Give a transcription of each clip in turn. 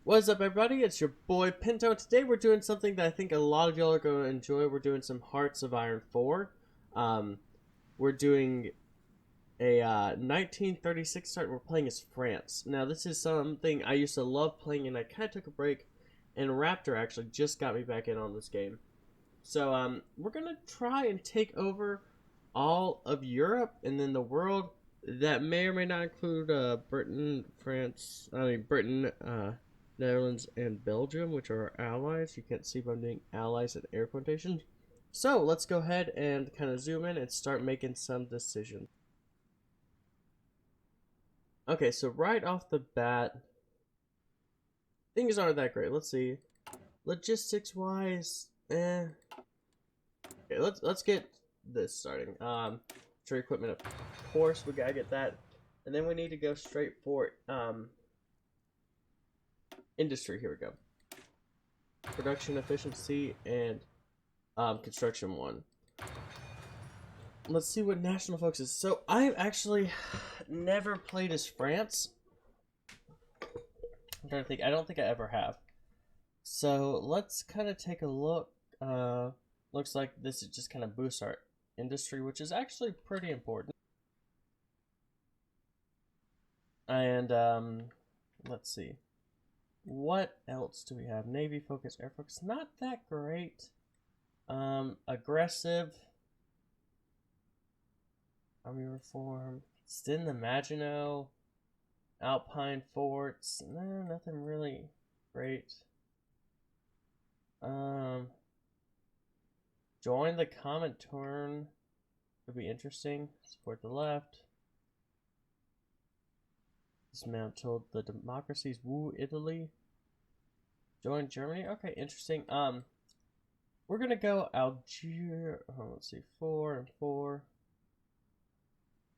What's up, everybody? It's your boy Pinto. Today we're doing something that I think a lot of y'all are going to enjoy. We're doing some Hearts of Iron 4. Um, we're doing a 1936 start. We're playing as France. Now, this is something I used to love playing, and I kind of took a break. And Raptor actually just got me back in on this game. So we're going to try and take over all of Europe and then the world. That may or may not include Britain, Netherlands, and Belgium, which are our allies. You can't see, but I'm doing allies in air quotations. So let's go ahead and kind of zoom in and start making some decisions. Okay, so right off the bat, things aren't that great. Let's see. Logistics wise, Okay, let's get this starting. Trade equipment, of course, we gotta get that, and then we need to go straight for industry. Here we go. Production efficiency and construction 1. Let's see what national focus is. So I've actually never played as France. I'm trying to think. I don't think I ever have. So let's kind of take a look. Looks like this is just kind of boosts our industry, which is actually pretty important. And let's see. What else do we have? Navy focus, air focus. Not that great. Aggressive. Army reform. Sten the Maginot. Alpine forts. No, nothing really great. Join the Comintern. Could be interesting. Support the left. Dismantled the democracies. Woo Italy. Join Germany. Okay, interesting. We're gonna go Algeria. Oh, let's see, 4 and 4.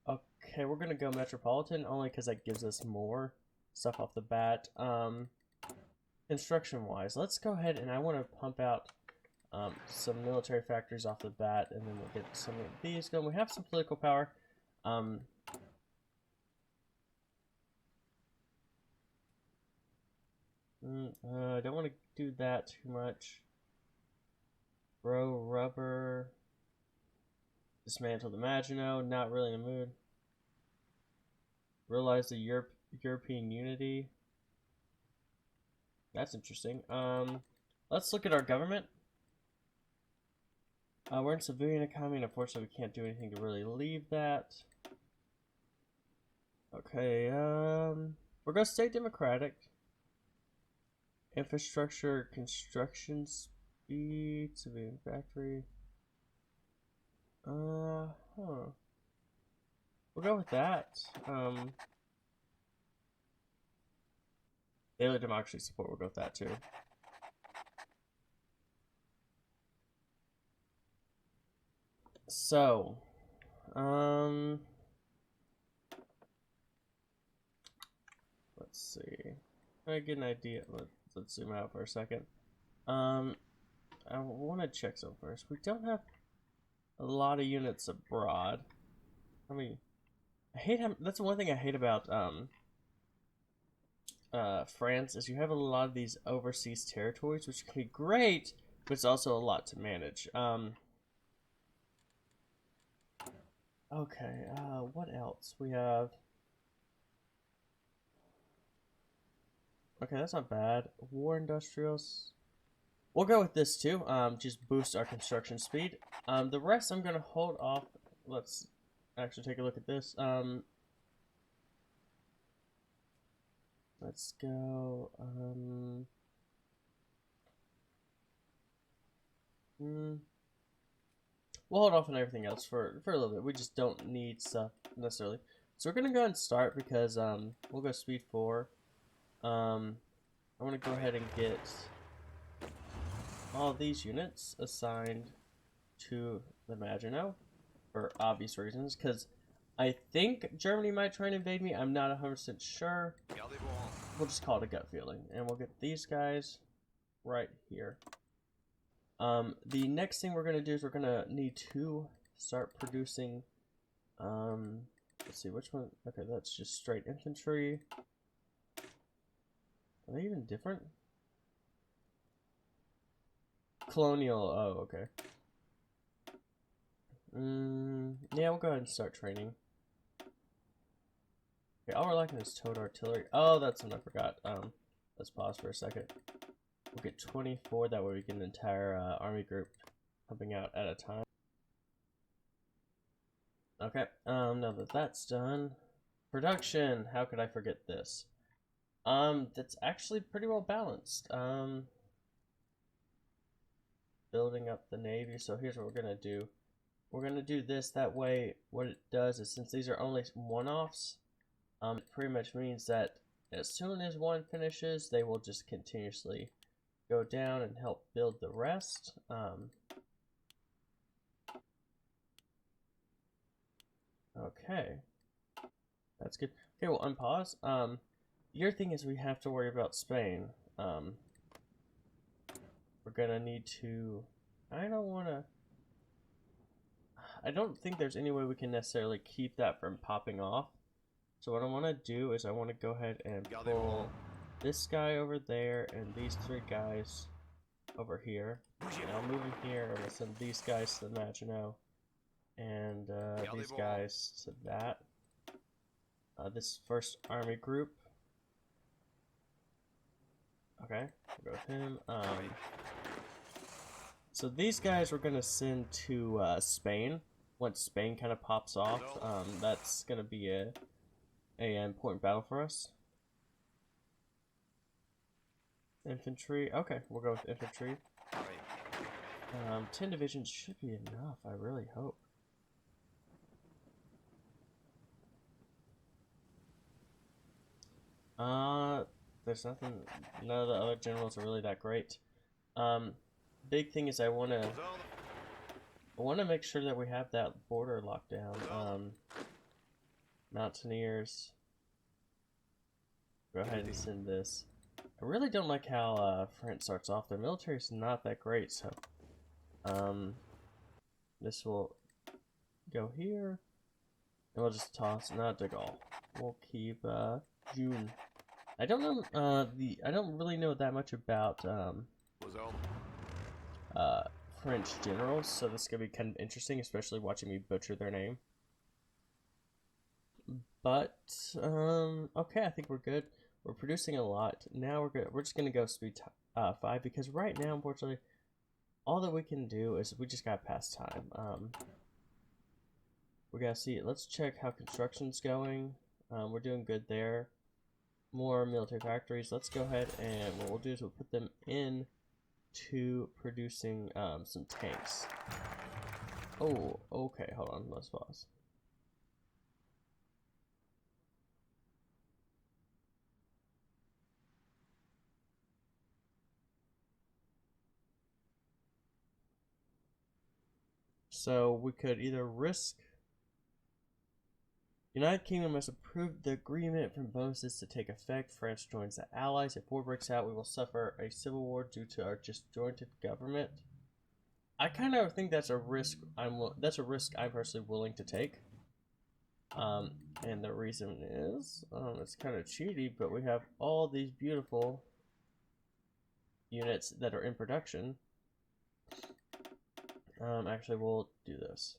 Okay, we're gonna go Metropolitan only because that gives us more stuff off the bat. Construction wise, let's go ahead and I want to pump out some military factories off the bat, and then we'll get some of these going. We have some political power. I don't want to do that too much. Grow rubber. Dismantle the Maginot. Not really in the mood. Realize the European unity. That's interesting. Let's look at our government. We're in civilian economy, and unfortunately we can't do anything to really leave that. Okay, we're gonna stay democratic. Infrastructure, construction speed, civilian factory. We'll go with that. Daily democracy support, we'll go with that too. So, let's see. I get an idea. Let's zoom out for a second. I want to check some first. We don't have a lot of units abroad. I mean, that's the one thing I hate about France is you have a lot of these overseas territories, which can be great, but it's also a lot to manage. Okay, what else? We have... Okay, that's not bad. War industrials. We'll go with this too. Just boost our construction speed. The rest I'm gonna hold off. Let's actually take a look at this. Let's go. We'll hold off on everything else for a little bit. We just don't need stuff necessarily. So we're gonna go ahead and start because we'll go speed 4. I want to go ahead and get all of these units assigned to the Maginot for obvious reasons, because I think Germany might try and invade me. I'm not 100% sure. We'll just call it a gut feeling, and we'll get these guys right here. The next thing we're going to do is we're going to need to start producing, let's see, which one? Okay, that's just straight infantry. Are they even different? Colonial, oh, okay. Yeah, we'll go ahead and start training. Okay, all we're lacking is towed artillery. Oh, that's what I forgot. Let's pause for a second. We'll get 24, that way we get an entire army group pumping out at a time. Okay, now that that's done, production, how could I forget this? That's actually pretty well balanced. Building up the Navy, so here's what we're gonna do. We're gonna do this, that way what it does is, since these are only one-offs, it pretty much means that as soon as one finishes, they will just continuously go down and help build the rest. Okay, that's good. Okay, we'll unpause. Your thing is we have to worry about Spain. We're gonna need to. I don't think there's any way we can necessarily keep that from popping off. So what I want to do is I want to go ahead and pull this guy over there and these three guys over here. And I'll move them here and we'll send these guys to Maginot and these guys to that. This first army group. Okay, we'll go with him. So these guys we're gonna send to Spain. Once Spain kind of pops off, that's gonna be a important battle for us. Infantry. Okay, we'll go with infantry. 10 divisions should be enough. I really hope. There's nothing. None of the other generals are really that great. Big thing is I wanna make sure that we have that border locked down. Mountaineers. Go ahead and send this. I really don't like how France starts off. Their military is not that great, so this will go here, and we'll just toss not De Gaulle. We'll keep June. I don't know I don't really know that much about French generals, so this is gonna be kind of interesting, especially watching me butcher their name. But okay, I think we're good. We're producing a lot. Now we're just gonna go speed 5 because right now, unfortunately, all that we can do is we just gotta pass time. We gotta see it. Let's check how construction's going. We're doing good there. More military factories. Let's go ahead and what we'll do is we'll put them in to producing some tanks. Oh, okay. Hold on. Let's pause. So we could either risk. United Kingdom has approved the agreement for bonuses to take effect. France joins the Allies. If war breaks out, we will suffer a civil war due to our disjointed government. I kind of think that's a risk. That's a risk I'm personally willing to take. And the reason is, it's kind of cheaty, but we have all these beautiful units that are in production. Actually, we'll do this.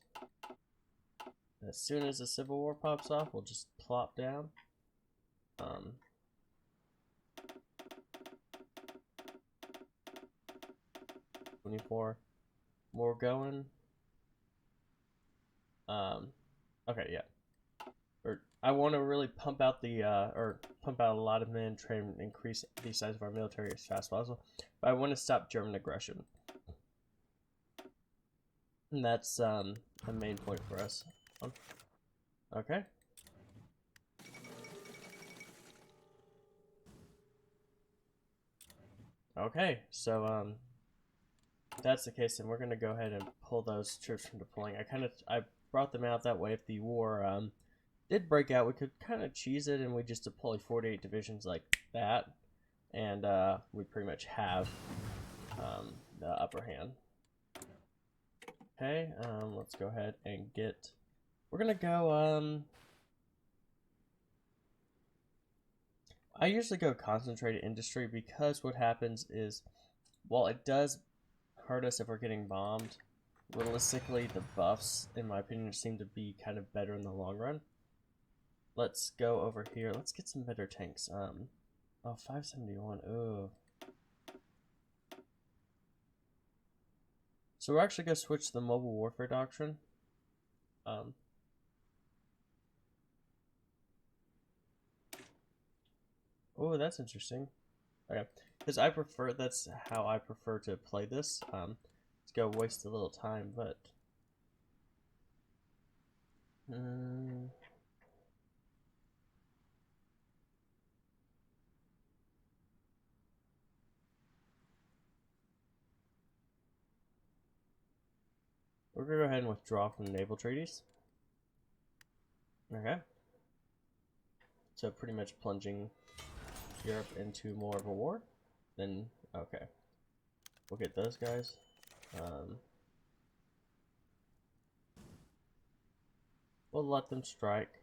As soon as the Civil War pops off, we'll just plop down. 24 more going. Okay, yeah. I want to really pump out the pump out a lot of men, try and increase the size of our military as fast as possible. But I want to stop German aggression, and that's a main point for us. Okay. Okay, so if that's the case, then we're gonna go ahead and pull those troops from deploying. I brought them out that way. If the war did break out, we could kind of cheese it and we just deploy 48 divisions like that, and we pretty much have the upper hand. Okay, let's go ahead and get. We're gonna go. I usually go concentrated industry because what happens is, while it does hurt us if we're getting bombed, realistically the buffs, in my opinion, seem to be kind of better in the long run. Let's go over here. Let's get some better tanks. Oh, 571. Ooh. So we're actually gonna switch to the mobile warfare doctrine. Oh, that's interesting. Okay, because that's how I prefer to play this. It's gonna waste a little time, but we're gonna go ahead and withdraw from the naval treaties. Okay. So pretty much plunging Europe into more of a war. Then okay, we'll get those guys. We'll let them strike.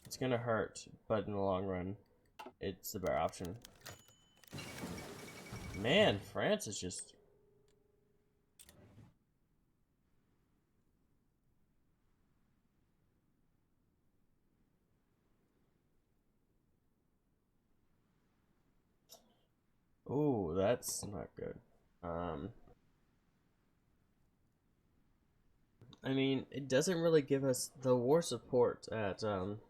It's gonna hurt, but in the long run, it's the better option. Man, France is just... Ooh, that's not good. I mean, it doesn't really give us the war support at, I'm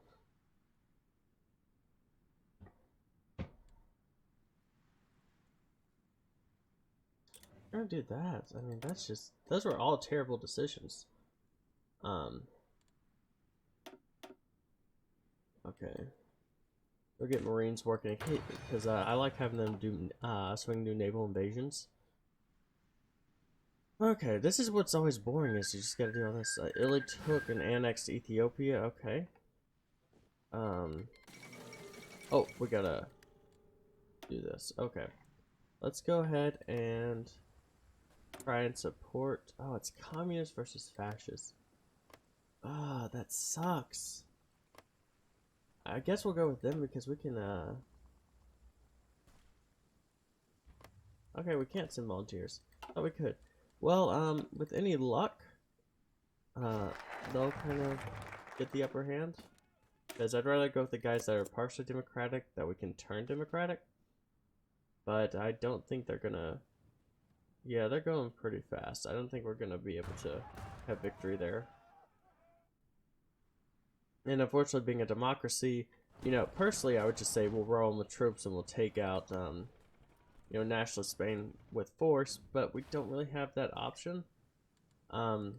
gonna do that. I mean, that's just... Those were all terrible decisions. Okay. We'll get Marines working because I like having them do swing new naval invasions. Okay, this is what's always boring is you just gotta do all this. Italy took and annexed Ethiopia. Okay. Oh, we gotta do this. Okay. Let's go ahead and try and support. Oh, it's communist versus fascist. Ah, that sucks. I guess we'll go with them because we can, okay, we can't send volunteers. Oh, we could. Well, with any luck, they'll kind of get the upper hand. Because I'd rather go with the guys that are partially democratic, that we can turn democratic. But I don't think they're gonna... Yeah, they're going pretty fast. I don't think we're gonna be able to have victory there. And unfortunately, being a democracy, you know, personally, I would just say we'll roll in with troops and we'll take out, you know, nationalist Spain with force, but we don't really have that option. Oh.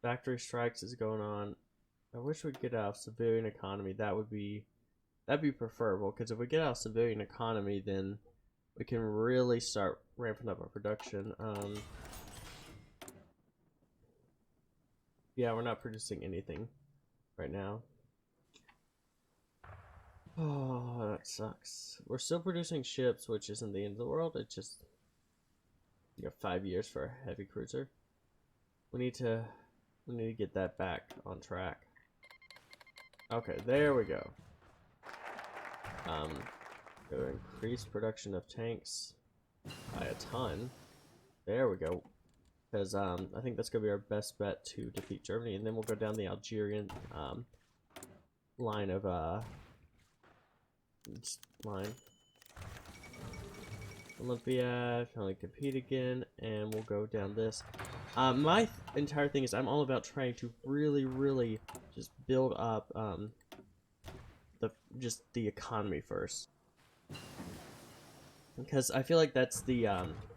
Factory strikes is going on. I wish we'd get out of civilian economy. That'd be preferable, because if we get out of civilian economy, then we can really start ramping up our production. Yeah, we're not producing anything right now. Oh, that sucks. We're still producing ships, which isn't the end of the world. It's just, you know, 5 years for a heavy cruiser. We need to get that back on track. Okay, there we go. Go increase production of tanks by a ton. There we go. Because I think that's gonna be our best bet to defeat Germany, and then we'll go down the Algerian line of line. Olympia can only compete again, and we'll go down this. My entire thing is I'm all about trying to really just build up the economy first, because I feel like that's the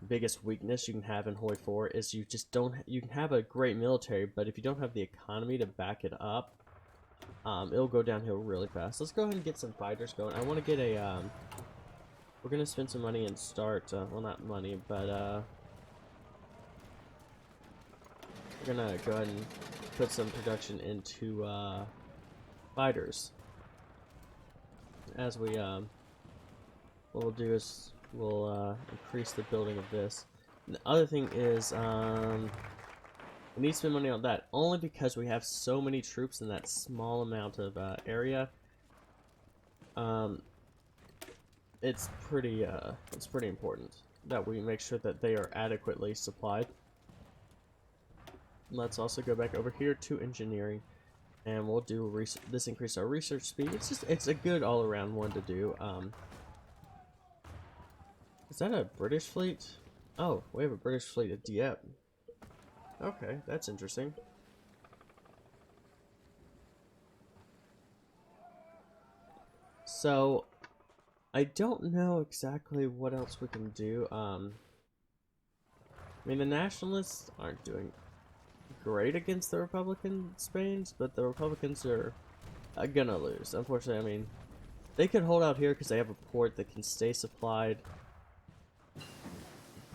biggest weakness you can have in Holy 4 is you just don't. You can have a great military, but if you don't have the economy to back it up, it'll go downhill really fast. Let's go ahead and get some fighters going. I want to get a we're gonna spend some money and start well, not money, but we're gonna go ahead and put some production into fighters. As we what we'll do is we'll increase the building of this. And the other thing is We need to spend money on that, only because we have so many troops in that small amount of area. It's pretty important that we make sure that they are adequately supplied. Let's also go back over here to engineering, and we'll do this increase our research speed. It's a good all-around one to do. Is that a British fleet? Oh, we have a British fleet at Dieppe. Okay, that's interesting. So, I don't know exactly what else we can do. I mean, the nationalists aren't doing great against the Republican Spains, but the Republicans are gonna lose. Unfortunately, I mean, they could hold out here because they have a port that can stay supplied,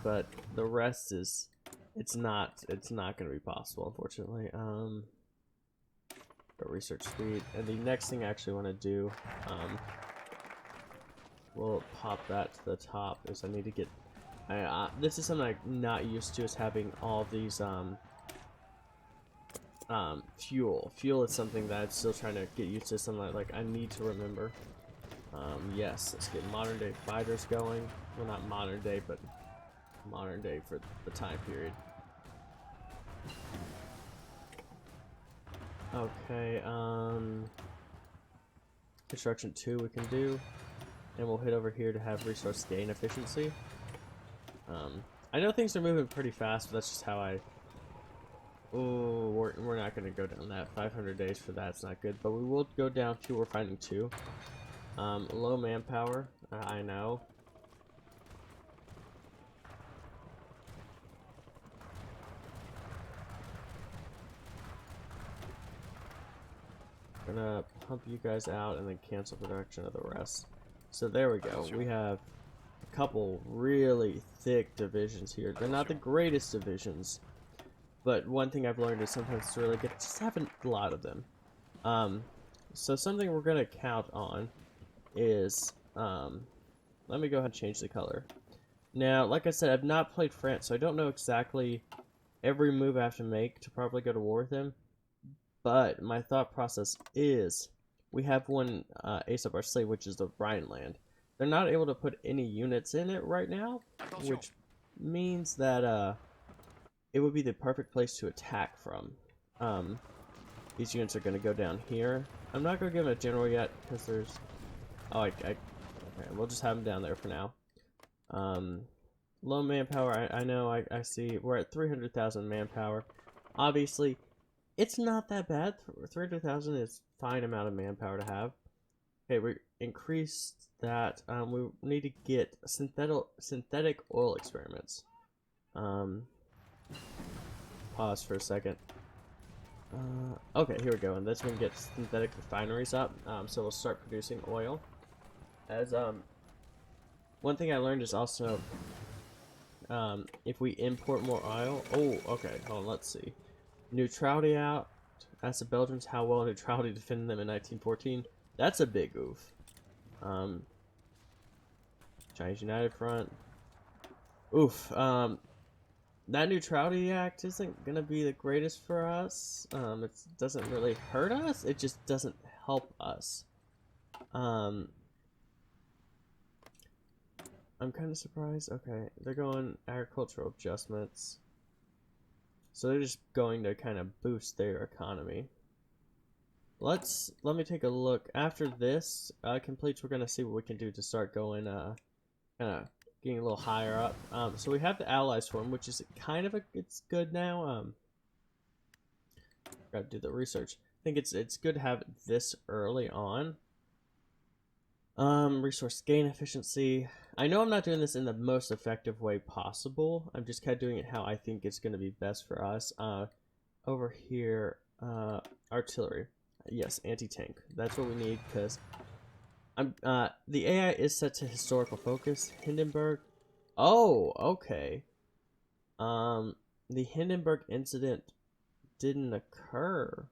but the rest is, it's not gonna be possible, unfortunately. Research speed, and the next thing I actually want to do, we'll pop that to the top, is I need to get, this is something I'm not used to, is having all these, fuel. Fuel is something that I'm still trying to get used to, something like I need to remember. Yes, let's get modern day fighters going. Well, not modern day, but modern day for the time period. Okay, construction 2 we can do, and we'll hit over here to have resource gain efficiency. I know things are moving pretty fast, but that's just how I... Oh, we're not going to go down that. 500 days for that's not good, but we will go down to refining 2. Low manpower, I know. Gonna pump you guys out and then cancel production of the rest. So there we go. We have a couple really thick divisions here. They're not the greatest divisions, but one thing I've learned is sometimes it's really good to just have a lot of them. So something we're gonna count on is, let me go ahead and change the color. Now, like I said, I've not played France, so I don't know exactly every move I have to make to probably go to war with them. But my thought process is, we have one ace up our sleeve, which is the Rhineland. They're not able to put any units in it right now, which means that it would be the perfect place to attack from. These units are going to go down here. I'm not going to give them a general yet, because there's... Oh, okay, we'll just have them down there for now. Low manpower, I know, I see. We're at 300,000 manpower. Obviously, it's not that bad. 300,000 is a fine amount of manpower to have. Okay, we increased that. We need to get synthetic oil experiments. Pause for a second. Okay, here we go. And that's when we get synthetic refineries up. So we'll start producing oil. As one thing I learned is also if we import more oil. Oh, okay. Hold on. Let's see. Neutrality out. Ask the Belgians how well neutrality defended them in 1914. That's a big oof. Chinese United Front. Oof. That Neutrality Act isn't gonna be the greatest for us. It doesn't really hurt us. It just doesn't help us. I'm kind of surprised. Okay, they're going agricultural adjustments. So they're just going to kind of boost their economy. Let me take a look. After this completes, we're gonna see what we can do to start going kind of getting a little higher up. So we have the Allies form, which is kind of it's good now. Gotta do the research. I think it's good to have it this early on. Resource gain efficiency. I know I'm not doing this in the most effective way possible. I'm just kind of doing it how I think it's going to be best for us. Over here, artillery. Yes, anti-tank. That's what we need, because the AI is set to historical focus. Hindenburg. Oh, okay. The Hindenburg incident didn't occur.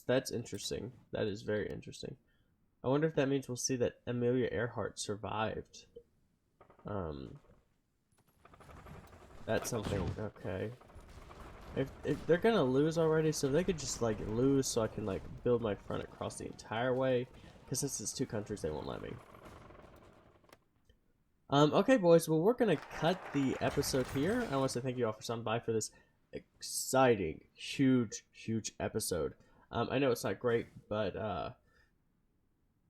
That's interesting. That is very interesting. I wonder if that means we'll see that Amelia Earhart survived. That's something. Okay. If they're gonna lose already, so they could just like lose, so I can like build my front across the entire way. Because since it's two countries, they won't let me. Okay, boys. Well, we're gonna cut the episode here. I want to say thank you all for stopping by for this exciting, huge episode. I know it's not great, but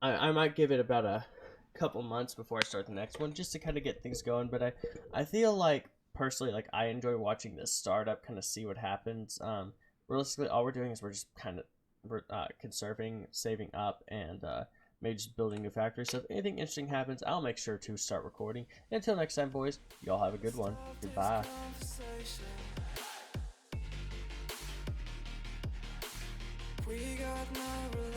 I might give it about a couple months before I start the next one, just to kind of get things going. But I feel like personally, like I enjoy watching this startup, kind of see what happens. Realistically, all we're doing is we're just kind of conserving, saving up, and maybe just building new factories. So if anything interesting happens, I'll make sure to start recording. Until next time, boys, y'all have a good one. Goodbye. We got no